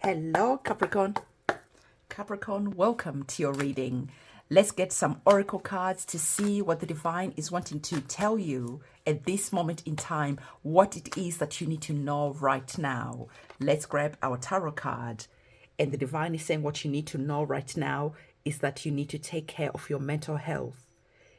Hello, Capricorn. Capricorn, welcome to your reading. Let's get some oracle cards to see what the divine is wanting to tell you at this moment in time, what it is that you need to know right now. Let's grab our tarot card. And the divine is saying what you need to know right now is that you need to take care of your mental health.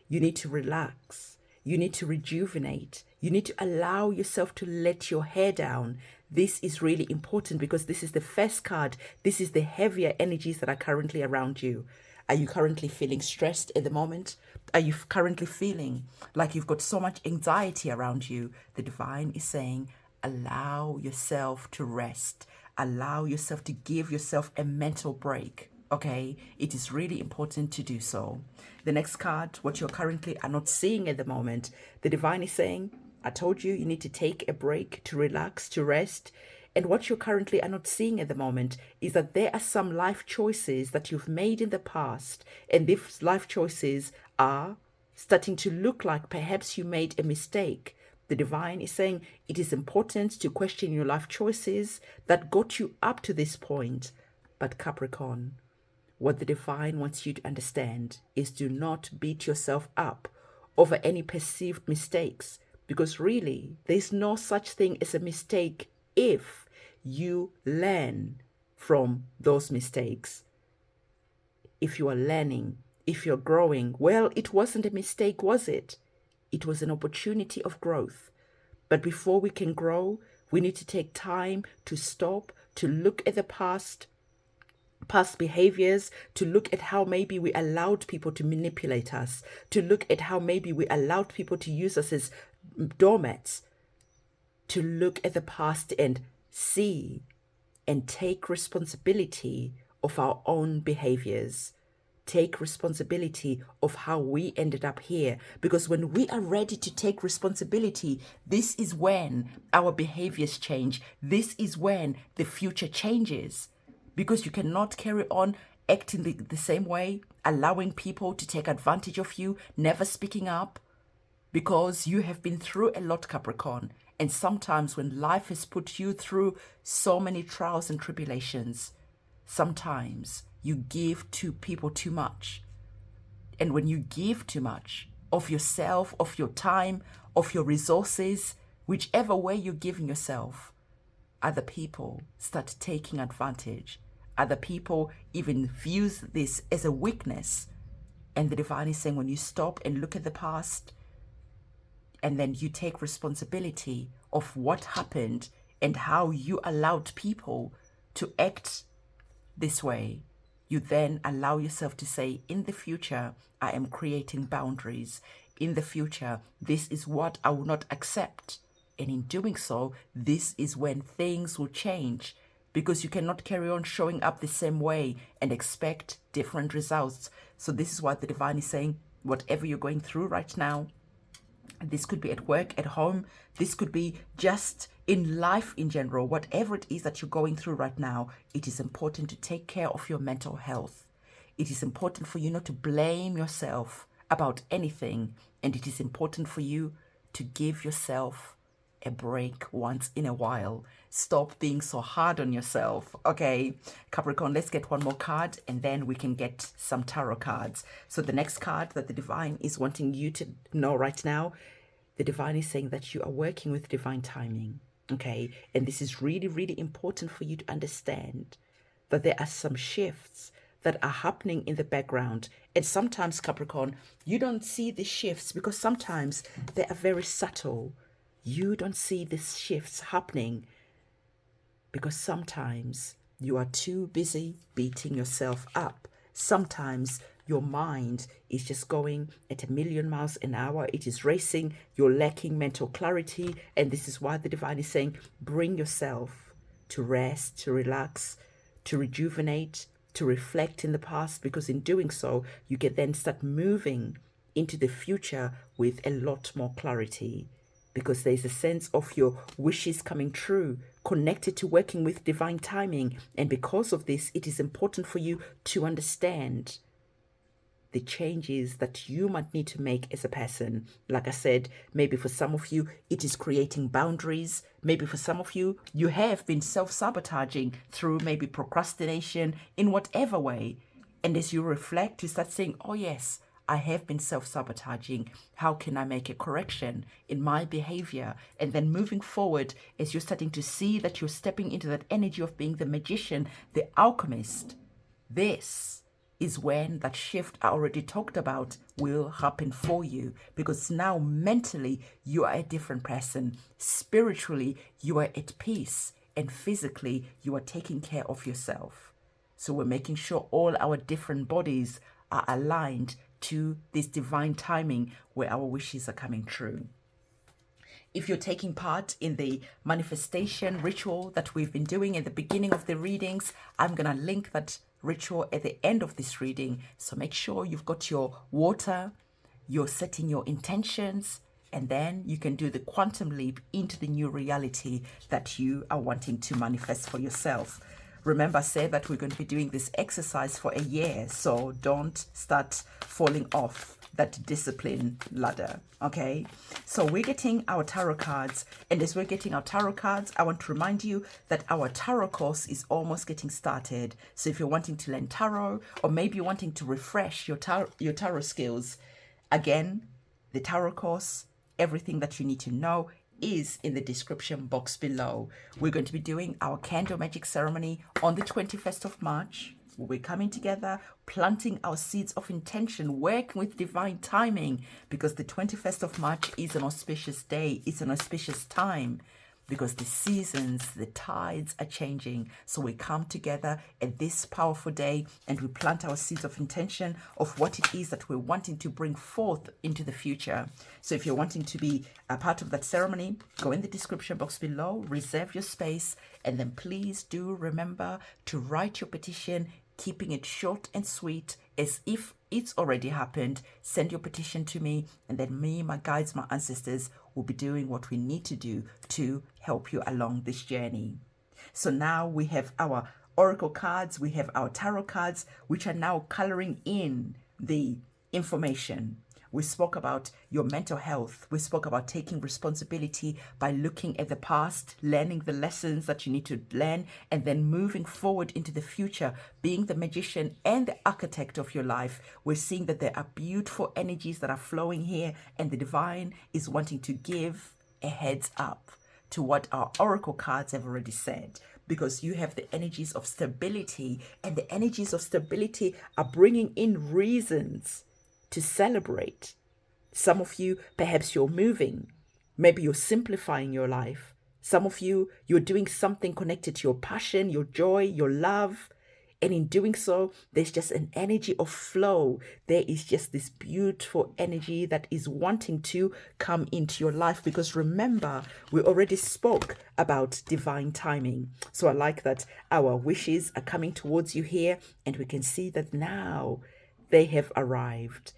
You need to relax. You need to rejuvenate. You need to allow yourself to let your hair down. This is really important because this is the first card. This is the heavier energies that are currently around you. Are you currently feeling stressed at the moment? Are you currently feeling like you've got so much anxiety around you? The divine is saying, allow yourself to rest. Allow yourself to give yourself a mental break. Okay, it is really important to do so. The next card, what you currently are not seeing at the moment, the divine is saying, I told you, you need to take a break, to relax, to rest. And what you currently are not seeing at the moment is that there are some life choices that you've made in the past. And these life choices are starting to look like perhaps you made a mistake. The divine is saying it is important to question your life choices that got you up to this point. But Capricorn, what the divine wants you to understand is do not beat yourself up over any perceived mistakes, because really there's no such thing as a mistake if you learn from those mistakes. If you are learning, if you're growing, well, it wasn't a mistake, was it? It was an opportunity of growth. But before we can grow, we need to take time to stop, to look at the past behaviors, to look at how maybe we allowed people to manipulate us, to look at how maybe we allowed people to use us as doormats, to look at the past and see and take responsibility of our own behaviors. Take responsibility of how we ended up here. Because when we are ready to take responsibility, this is when our behaviors change. This is when the future changes. Because you cannot carry on acting the same way, allowing people to take advantage of you, never speaking up, because you have been through a lot, Capricorn. And sometimes when life has put you through so many trials and tribulations, sometimes you give to people too much. And when you give too much of yourself, of your time, of your resources, whichever way you're giving yourself, other people start taking advantage. Other people even views this as a weakness. And the divine is saying when you stop and look at the past, and then you take responsibility of what happened and how you allowed people to act this way, you then allow yourself to say, in the future, I am creating boundaries. In the future, this is what I will not accept. And in doing so, this is when things will change, because you cannot carry on showing up the same way and expect different results. So this is what the divine is saying, whatever you're going through right now, this could be at work, at home, this could be just in life in general, whatever it is that you're going through right now, it is important to take care of your mental health. It is important for you not to blame yourself about anything, and it is important for you to give yourself a break once in a while. Stop being so hard on yourself. Okay, Capricorn, let's get one more card and then we can get some tarot cards. So the next card that the divine is wanting you to know right now, the divine is saying that you are working with divine timing. Okay, and this is really, really important for you to understand that there are some shifts that are happening in the background. And sometimes, Capricorn, you don't see the shifts because sometimes they are very subtle. You don't see these shifts happening because sometimes you are too busy beating yourself up. Sometimes your mind is just going at 1,000,000 miles an hour. It is racing. You're lacking mental clarity. And this is why the divine is saying, bring yourself to rest, to relax, to rejuvenate, to reflect in the past, because in doing so, you can then start moving into the future with a lot more clarity. Because there's a sense of your wishes coming true, connected to working with divine timing. And because of this, it is important for you to understand the changes that you might need to make as a person. Like I said, maybe for some of you, it is creating boundaries. Maybe for some of you, you have been self-sabotaging through maybe procrastination in whatever way. And as you reflect, you start saying, oh yes, I have been self-sabotaging. How can I make a correction in my behavior? And then moving forward, as you're starting to see that you're stepping into that energy of being the magician, the alchemist, this is when that shift I already talked about will happen for you, because now mentally you are a different person. Spiritually, you are at peace, and physically you are taking care of yourself. So we're making sure all our different bodies are aligned to this divine timing where our wishes are coming true. If you're taking part in the manifestation ritual that we've been doing at the beginning of the readings, I'm going to link that ritual at the end of this reading. So make sure you've got your water, you're setting your intentions, and then you can do the quantum leap into the new reality that you are wanting to manifest for yourself. Remember, I said that we're going to be doing this exercise for a year, so don't start falling off that discipline ladder, okay? So we're getting our tarot cards, and as we're getting our tarot cards, I want to remind you that our tarot course is almost getting started. So if you're wanting to learn tarot, or maybe you're wanting to refresh your tarot skills, again, the tarot course, everything that you need to know is in the description box below. We're going to be doing our candle magic ceremony on the 21st of March. We're coming together, planting our seeds of intention, working with divine timing, because the 21st of March is an auspicious day. It's an auspicious time because the seasons, the tides are changing. So we come together at this powerful day and we plant our seeds of intention of what it is that we're wanting to bring forth into the future. So if you're wanting to be a part of that ceremony, go in the description box below, reserve your space, and then please do remember to write your petition, keeping it short and sweet, as if it's already happened. Send your petition to me, and then me, my guides, my ancestors will be doing what we need to do to help you along this journey. So now we have our oracle cards, we have our tarot cards, which are now coloring in the information. We spoke about your mental health. We spoke about taking responsibility by looking at the past, learning the lessons that you need to learn, and then moving forward into the future, being the magician and the architect of your life. We're seeing that there are beautiful energies that are flowing here, and the divine is wanting to give a heads up to what our oracle cards have already said, because you have the energies of stability, and the energies of stability are bringing in reasons to celebrate. Some of you, perhaps you're moving. Maybe you're simplifying your life. Some of you, you're doing something connected to your passion, your joy, your love. And in doing so, there's just an energy of flow. There is just this beautiful energy that is wanting to come into your life. Because remember, we already spoke about divine timing. So I like that our wishes are coming towards you here, and we can see that now they have arrived.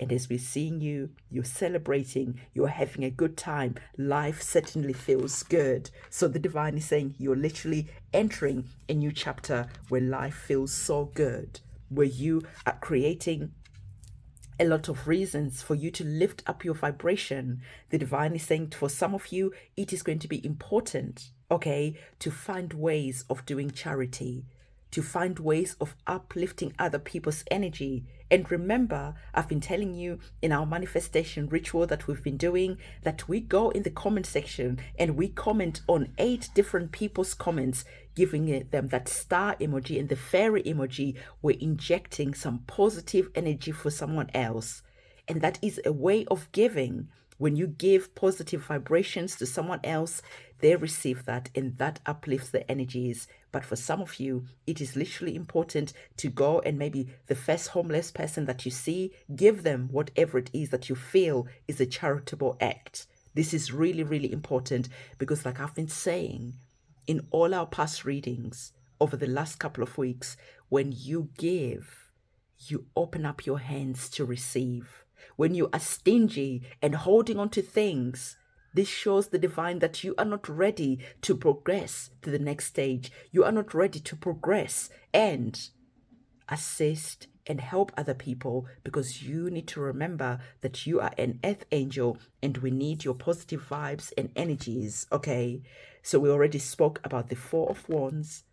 And as we're seeing you, you're celebrating, you're having a good time. Life certainly feels good. So the divine is saying you're literally entering a new chapter where life feels so good, where you are creating a lot of reasons for you to lift up your vibration. The divine is saying for some of you, it is going to be important, okay, to find ways of doing charity, to find ways of uplifting other people's energy. And remember, I've been telling you in our manifestation ritual that we've been doing that we go in the comment section and we comment on 8 different people's comments, giving them that star emoji and the fairy emoji. We're injecting some positive energy for someone else. And that is a way of giving. When you give positive vibrations to someone else, they receive that, and that uplifts the energies. But for some of you, it is literally important to go and maybe the first homeless person that you see, give them whatever it is that you feel is a charitable act. This is really, really important because, like I've been saying in all our past readings over the last couple of weeks, when you give, you open up your hands to receive. When you are stingy and holding on to things, this shows the divine that you are not ready to progress to the next stage. You are not ready to progress and assist and help other people, because you need to remember that you are an earth angel and we need your positive vibes and energies, okay? So we already spoke about the Four of Wands,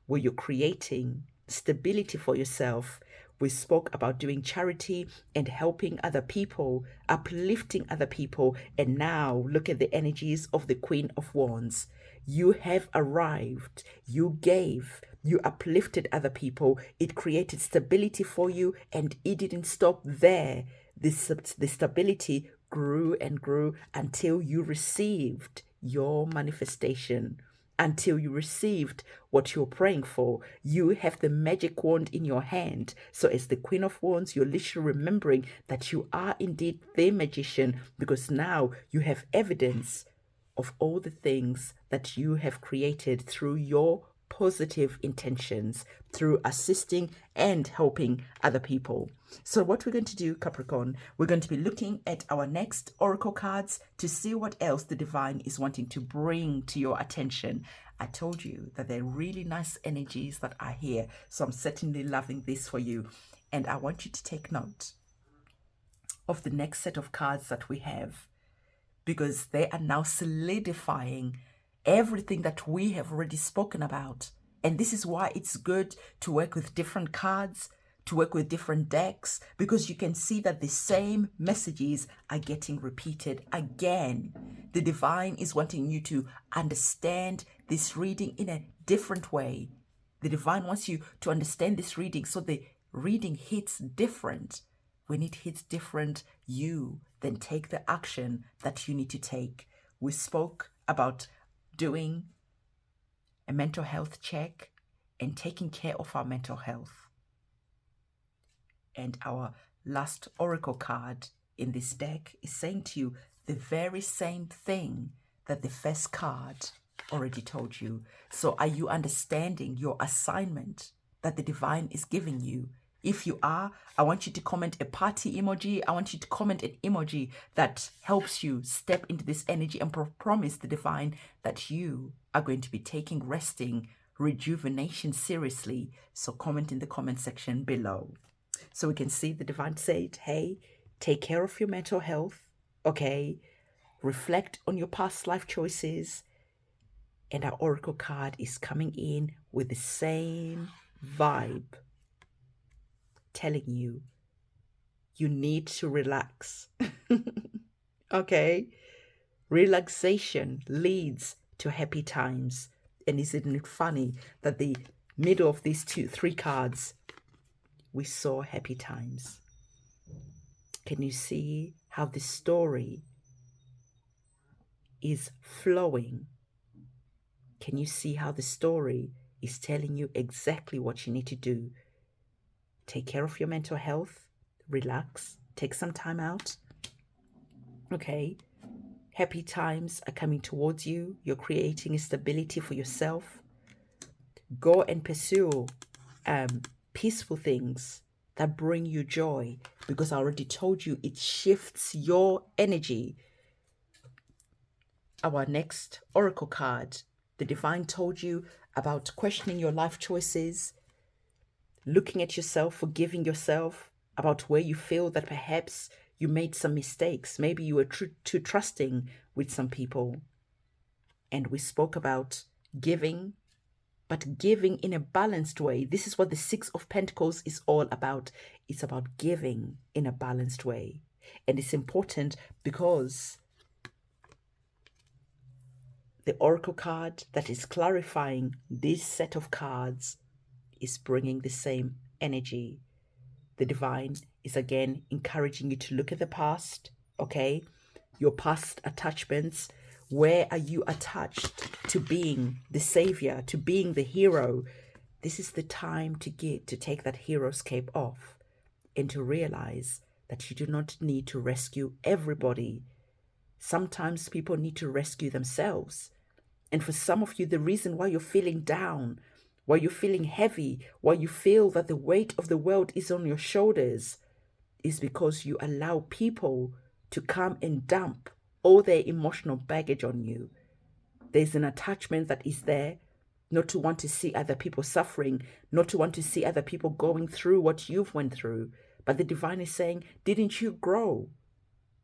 where you're creating stability for yourself. We spoke about doing charity and helping other people, uplifting other people. And now look at the energies of the Queen of Wands. You have arrived. You gave. You uplifted other people. It created stability for you, and it didn't stop there. The stability grew and grew until you received your manifestation, until you received what you're praying for. You have the magic wand in your hand. So as the Queen of Wands, you're literally remembering that you are indeed the magician, because now you have evidence of all the things that you have created through your positive intentions, through assisting and helping other people. So what we're going to do, Capricorn, we're going to be looking at our next oracle cards to see what else the divine is wanting to bring to your attention. I told you that they're really nice energies that are here, so I'm certainly loving this for you. And I want you to take note of the next set of cards that we have, because they are now solidifying everything that we have already spoken about. And this is why it's good to work with different cards, to work with different decks, because you can see that the same messages are getting repeated again. The divine is wanting you to understand this reading in a different way. The divine wants you to understand this reading so the reading hits different. When it hits different, you then take the action that you need to take. We spoke about doing a mental health check and taking care of our mental health. And our last oracle card in this deck is saying to you the very same thing that the first card already told you. So are you understanding your assignment that the divine is giving you? If you are, I want you to comment a party emoji. I want you to comment an emoji that helps you step into this energy and promise the divine that you are going to be taking resting, rejuvenation seriously. So comment in the comment section below. So we can see the divine said, hey, take care of your mental health, okay? Reflect on your past life choices. And our oracle card is coming in with the same vibe, telling you, you need to relax. Okay? Relaxation leads to happy times. And isn't it funny that the middle of these three cards, we saw happy times? Can you see how the story is flowing? Can you see how the story is telling you exactly what you need to do? Take care of your mental health, relax, take some time out. Okay, happy times are coming towards you. You're creating a stability for yourself. Go and pursue peaceful things that bring you joy, because I already told you it shifts your energy. Our next oracle card, the divine told you about questioning your life choices, looking at yourself, forgiving yourself about where you feel that perhaps you made some mistakes. Maybe you were too trusting with some people. And we spoke about giving, but giving in a balanced way. This is what the Six of Pentacles is all about. It's about giving in a balanced way. And it's important because the oracle card that is clarifying this set of cards is bringing the same energy. The divine is again encouraging you to look at the past, okay? Your past attachments. Where are you attached to being the savior, to being the hero? This is the time to take that hero's cape off and to realize that you do not need to rescue everybody. Sometimes people need to rescue themselves. And for some of you, the reason why you're feeling down, why you're feeling heavy, why you feel that the weight of the world is on your shoulders, is because you allow people to come and dump all their emotional baggage on you. There's an attachment that is there not to want to see other people suffering, not to want to see other people going through what you've went through. But the divine is saying, didn't you grow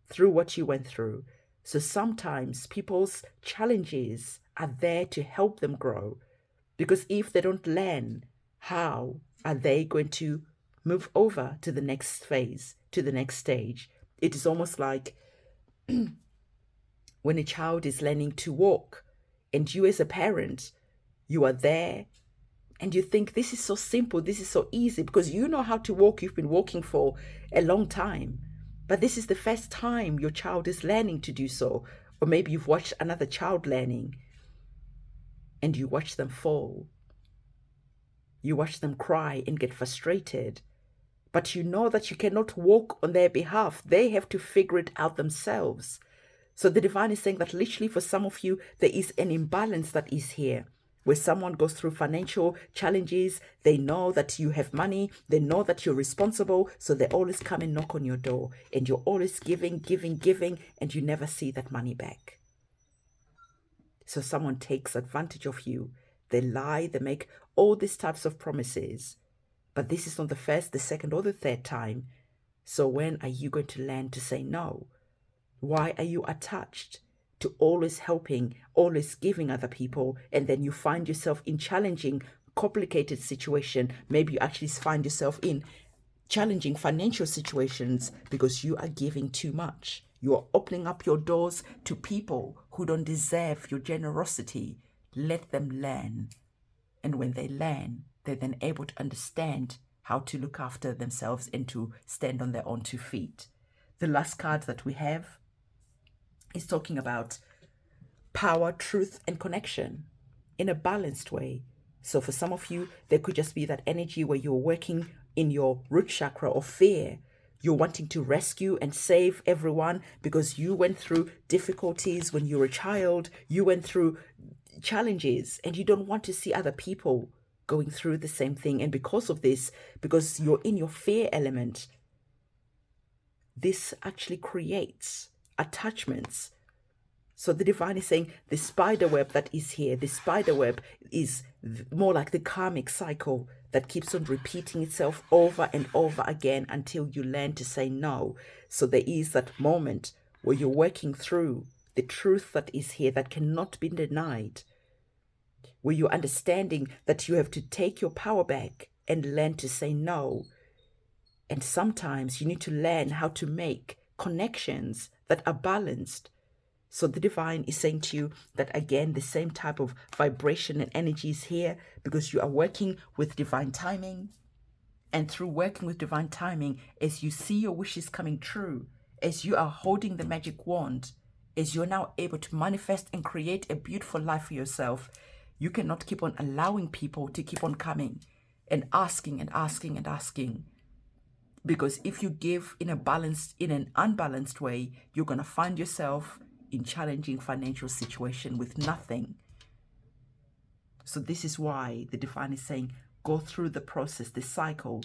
through what you went through? So sometimes people's challenges are there to help them grow, because if they don't learn, how are they going to move over to the next phase, to the next stage? It is almost like when a child is learning to walk, and you as a parent, you are there and you think, this is so simple, this is so easy, because you know how to walk, you've been walking for a long time. But this is the first time your child is learning to do so. Or maybe you've watched another child learning and you watch them fall. You watch them cry and get frustrated. But you know that you cannot walk on their behalf. They have to figure it out themselves. So the divine is saying that literally for some of you, there is an imbalance that is here. Where someone goes through financial challenges, they know that you have money, they know that you're responsible, so they always come and knock on your door, and you're always giving, and you never see that money back. So someone takes advantage of you. They lie, they make all these types of promises. But this is not the first, the second, or the third time. So when are you going to learn to say no? Why are you attached to always helping, always giving other people, and then you find yourself in challenging, complicated situation? Maybe you actually find yourself in challenging financial situations because you are giving too much. You are opening up your doors to people who don't deserve your generosity. Let them learn. And when they learn, they're then able to understand how to look after themselves and to stand on their own two feet. The last card that we have is talking about power, truth, and connection in a balanced way. So for some of you, there could just be that energy where you're working in your root chakra of fear. You're wanting to rescue and save everyone because you went through difficulties when you were a child. You went through challenges and you don't want to see other people going through the same thing. And because of this, because you're in your fear element, this actually creates attachments. So the divine is saying the spider web that is here, the spider web is more like the karmic cycle that keeps on repeating itself over and over again until you learn to say no. So there is that moment where you're working through the truth that is here that cannot be denied, where you're understanding that you have to take your power back and learn to say no. And sometimes you need to learn how to make connections that are balanced. So the divine is saying to you that, again, the same type of vibration and energy is here because you are working with divine timing. And through working with divine timing, as you see your wishes coming true, as you are holding the magic wand, as you're now able to manifest and create a beautiful life for yourself, you cannot keep on allowing people to keep on coming and asking and asking and asking. Because if you give in an unbalanced way, you're going to find yourself in challenging financial situation with nothing. So this is why the divine is saying, go through the process, the cycle,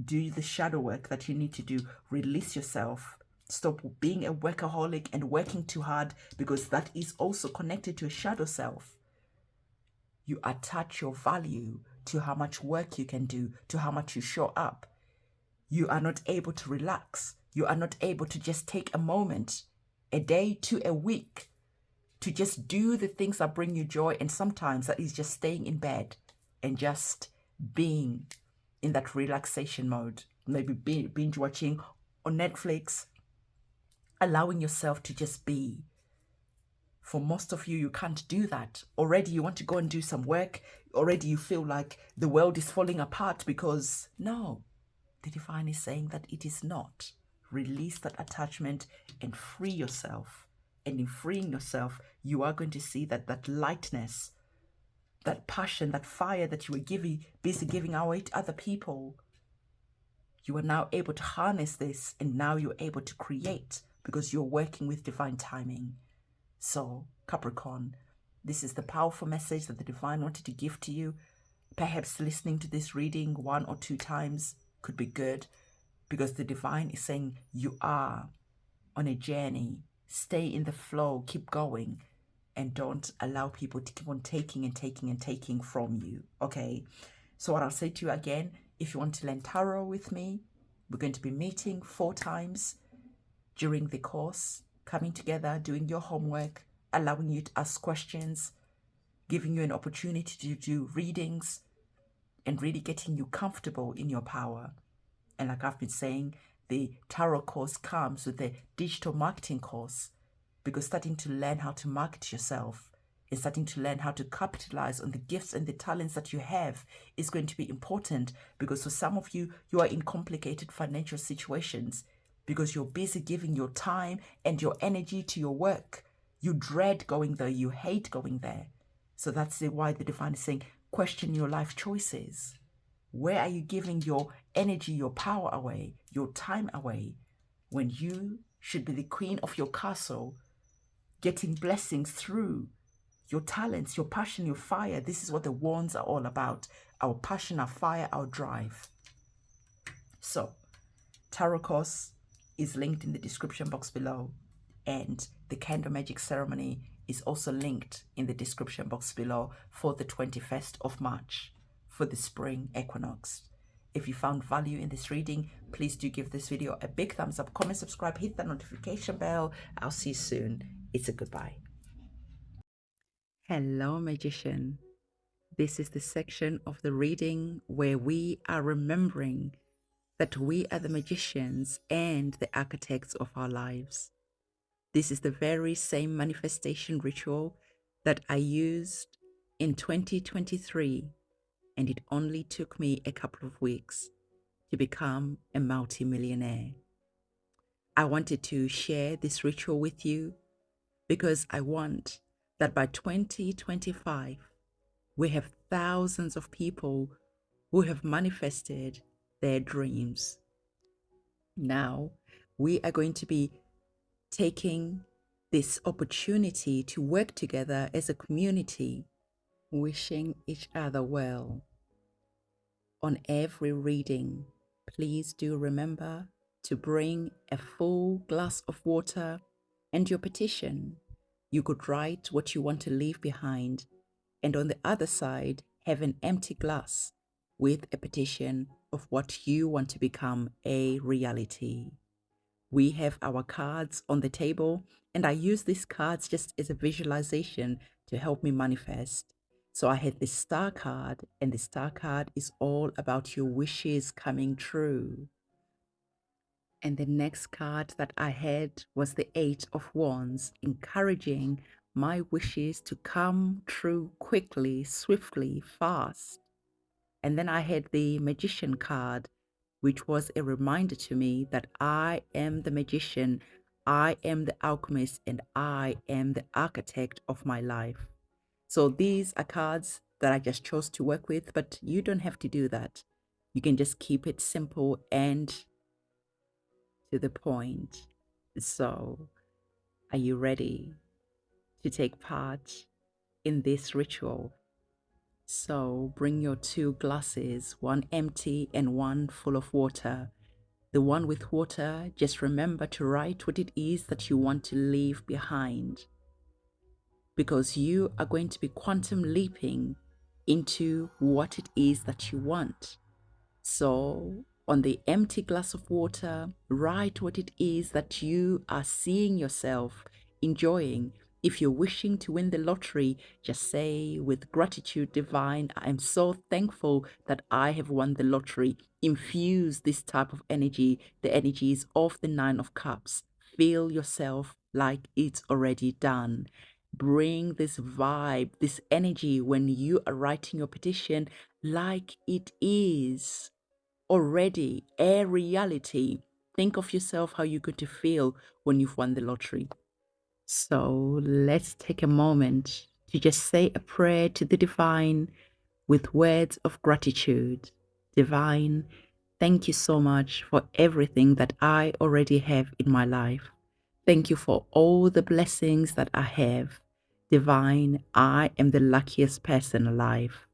do the shadow work that you need to do, release yourself, stop being a workaholic and working too hard, because that is also connected to a shadow self. You attach your value to how much work you can do, to how much you show up. You are not able to relax. You are not able to just take a moment, a day to a week, to just do the things that bring you joy. And sometimes that is just staying in bed and just being in that relaxation mode. Maybe binge watching on Netflix, allowing yourself to just be. For most of you, you can't do that. Already you want to go and do some work. Already you feel like the world is falling apart because no. The divine is saying that it is not. Release that attachment and free yourself. And in freeing yourself, you are going to see that that lightness, that passion, that fire that you were busy giving away to other people, you are now able to harness this, and now you're able to create because you're working with divine timing. So, Capricorn, this is the powerful message that the divine wanted to give to you. Perhaps listening to this reading 1 or 2 times could be good, because the divine is saying you are on a journey. Stay in the flow, keep going. and don't allow people to keep on taking and taking and taking from you. Okay. So what I'll say to you again, if you want to learn tarot with me, we're going to be meeting 4 times during the course, coming together, doing your homework, allowing you to ask questions, giving you an opportunity to do readings, and really getting you comfortable in your power. And like I've been saying, the tarot course comes with the digital marketing course, because starting to learn how to market yourself and starting to learn how to capitalize on the gifts and the talents that you have is going to be important, because for some of you, you are in complicated financial situations because you're busy giving your time and your energy to your work. You dread going there, you hate going there. So that's why the divine is saying, question your life choices. Where are you giving your energy, your power away, your time away, when you should be the queen of your castle, getting blessings through your talents, your passion, your fire? This is what the wands are all about. Our passion, our fire, our drive. So, tarot course is linked in the description box below, and the candle magic ceremony is also linked in the description box below for the 21st of March for the spring equinox. If you found value in this reading, please do give this video a big thumbs up, comment, subscribe, hit that notification bell. I'll see you soon. It's a goodbye. Hello, magician. This is the section of the reading where we are remembering that we are the magicians and the architects of our lives. This is the very same manifestation ritual that I used in 2023, and it only took me a couple of weeks to become a multi-millionaire. I wanted to share this ritual with you because I want that by 2025, we have thousands of people who have manifested their dreams. Now, we are going to be taking this opportunity to work together as a community, wishing each other well. On every reading, please do remember to bring a full glass of water and your petition. You could write what you want to leave behind, and on the other side, have an empty glass with a petition of what you want to become a reality. We have our cards on the table, and I use these cards just as a visualization to help me manifest. So I had the star card, and the star card is all about your wishes coming true. And the next card that I had was the 8 of Wands, encouraging my wishes to come true quickly, swiftly, fast. And then I had the Magician card, which was a reminder to me that I am the magician, I am the alchemist, and I am the architect of my life. So these are cards that I just chose to work with, but you don't have to do that. You can just keep it simple and to the point. So, are you ready to take part in this ritual? So bring your 2 glasses, one empty and one full of water. The one with water, just remember to write what it is that you want to leave behind, because you are going to be quantum leaping into what it is that you want. So on the empty glass of water, write what it is that you are seeing yourself enjoying. If you're wishing to win the lottery, just say, with gratitude divine, I am so thankful that I have won the lottery. Infuse this type of energy, the energies of the 9 of Cups. Feel yourself like it's already done. Bring this vibe, this energy when you are writing your petition, like it is already a reality. Think of yourself how you're going to feel when you've won the lottery. So let's take a moment to just say a prayer to the divine with words of gratitude. Divine, thank you so much for everything that I already have in my life. Thank you for all the blessings that I have. Divine, I am the luckiest person alive.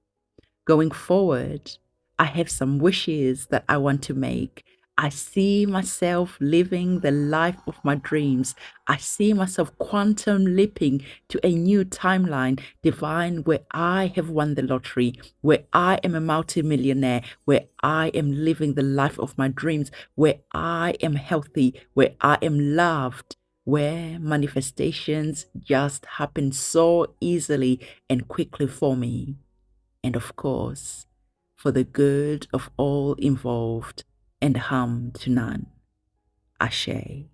Going forward, I have some wishes that I want to make. I see myself living the life of my dreams. I see myself quantum leaping to a new timeline, divine, where I have won the lottery, where I am a multimillionaire, where I am living the life of my dreams, where I am healthy, where I am loved, where manifestations just happen so easily and quickly for me. And of course, for the good of all involved and harm to none. Ashe.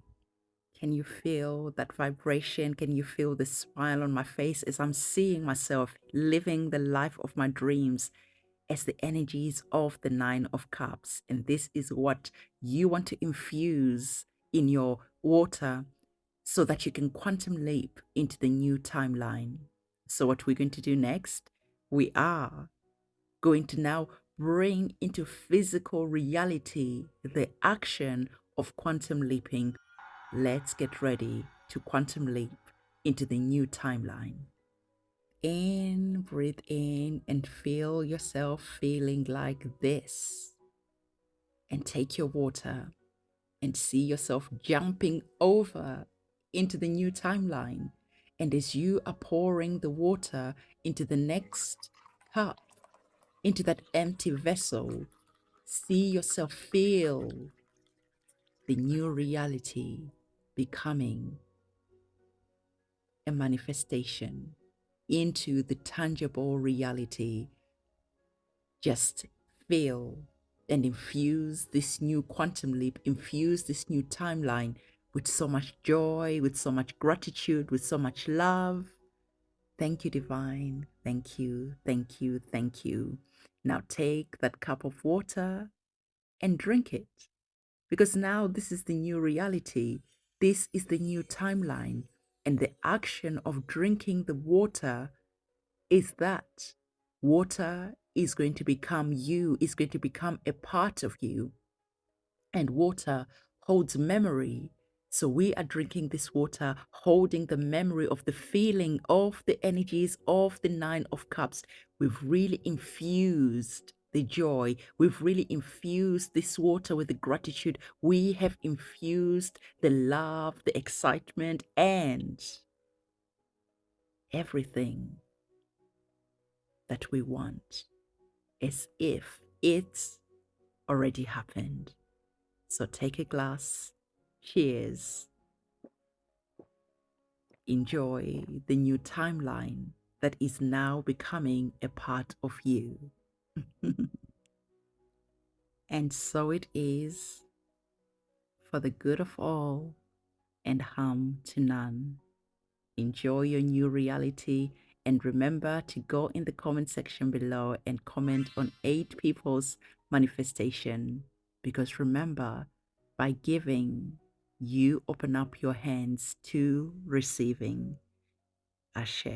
Can you feel that vibration? Can you feel the smile on my face as I'm seeing myself living the life of my dreams as the energies of the Nine of Cups? And this is what you want to infuse in your water so that you can quantum leap into the new timeline. So what we're going to do next, we are going to now bring into physical reality the action of quantum leaping. Let's get ready to quantum leap into the new timeline. Breathe in and feel yourself feeling like this. And take your water and see yourself jumping over into the new timeline. And as you are pouring the water into the next cup, into that empty vessel, see yourself feel the new reality becoming a manifestation into the tangible reality. Just feel and infuse this new quantum leap, infuse this new timeline with so much joy, with so much gratitude, with so much love. Thank you, Divine. Thank you, thank you, thank you. Now take that cup of water and drink it. Because now this is the new reality. This is the new timeline. And the action of drinking the water is that water is going to become you, is going to become a part of you. And water holds memory. So we are drinking this water, holding the memory of the feeling of the energies of the Nine of Cups. We've really infused the joy. We've really infused this water with the gratitude. We have infused the love, the excitement, and everything that we want as if it's already happened. So take a glass. Cheers. Enjoy the new timeline that is now becoming a part of you. And so it is, for the good of all and harm to none. Enjoy your new reality, and remember to go in the comment section below and comment on 8 people's manifestation, because remember, by giving, you open up your hands to receiving. Ashe.